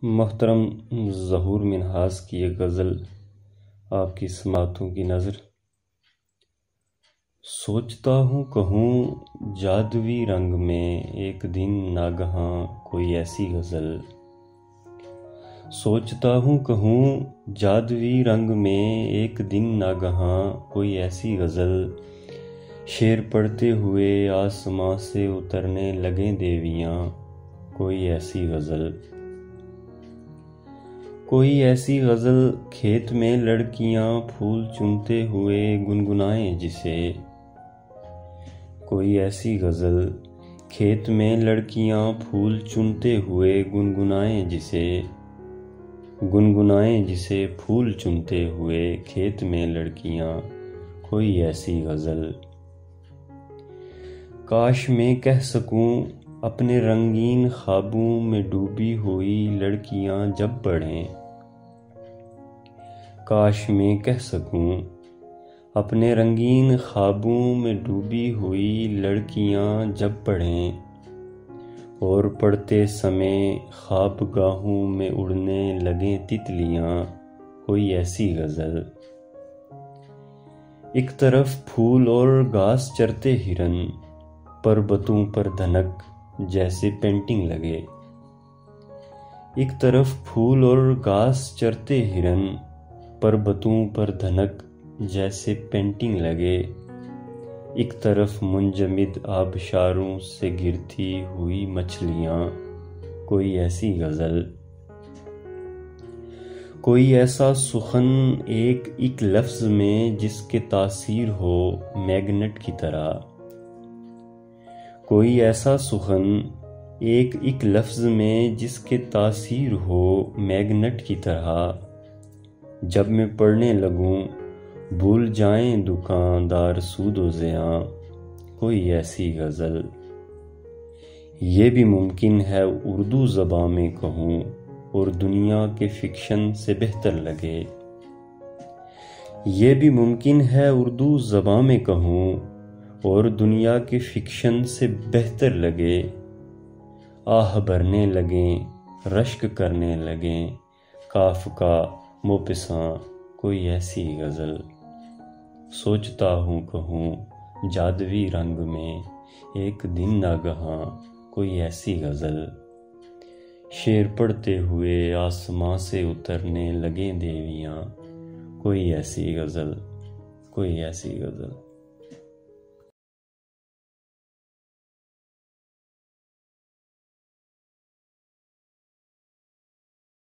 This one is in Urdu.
محترم ظہور منہاس کی ایک غزل آپ کی سماعتوں کی نظر۔ سوچتا ہوں کہوں جادوی رنگ میں ایک دن ناگہاں کوئی ایسی غزل، سوچتا ہوں کہوں جادوی رنگ میں ایک دن ناگہاں کوئی ایسی غزل، شعر پڑھتے ہوئے آسماں سے اترنے لگیں دیویاں کوئی ایسی غزل، کوئی ایسی غزل کھیت میں لڑکیاں پھول چنتے ہوئے گنگنائیں جسے، کوئی ایسی غزل کھیت میں لڑکیاں پھول چنتے ہوئے گنگنائیں جسے پھول چنتے ہوئے کھیت میں لڑکیاں کوئی ایسی غزل۔ کاش میں کہہ سکوں اپنے رنگین خوابوں میں ڈوبی ہوئی لڑکیاں جب پڑھیں، کاش میں کہہ سکوں اپنے رنگین خوابوں میں ڈوبی ہوئی لڑکیاں جب پڑھیں، اور پڑھتے سمے خواب گاہوں میں اڑنے لگیں تتلیاں کوئی ایسی غزل۔ ایک طرف پھول اور گھاس چرتے ہرن پربتوں پر دھنک جیسے پینٹنگ لگے، ایک طرف پھول اور گھاس چرتے ہرن پربتوں پر دھنک جیسے پینٹنگ لگے، ایک طرف منجمد آبشاروں سے گرتی ہوئی مچھلیاں کوئی ایسی غزل۔ کوئی ایسا سخن ایک لفظ میں جس کے تاثیر ہو میگنٹ کی طرح، کوئی ایسا سخن ایک لفظ میں جس کے تاثیر ہو میگنٹ کی طرح، جب میں پڑھنے لگوں بھول جائیں دکاندار سود و زیاں کوئی ایسی غزل۔ یہ بھی ممکن ہے اردو زباں میں کہوں اور دنیا کے فکشن سے بہتر لگے، یہ بھی ممکن ہے اردو زباں میں کہوں اور دنیا کے فکشن سے بہتر لگے، آہ بھرنے لگیں رشک کرنے لگیں کافکا موپساں کوئی ایسی غزل۔ سوچتا ہوں کہوں جادوی رنگ میں ایک دن ناگہاں کوئی ایسی غزل، شعر پڑھتے ہوئے آسماں سے اترنے لگیں دیویاں کوئی ایسی غزل، کوئی ایسی غزل۔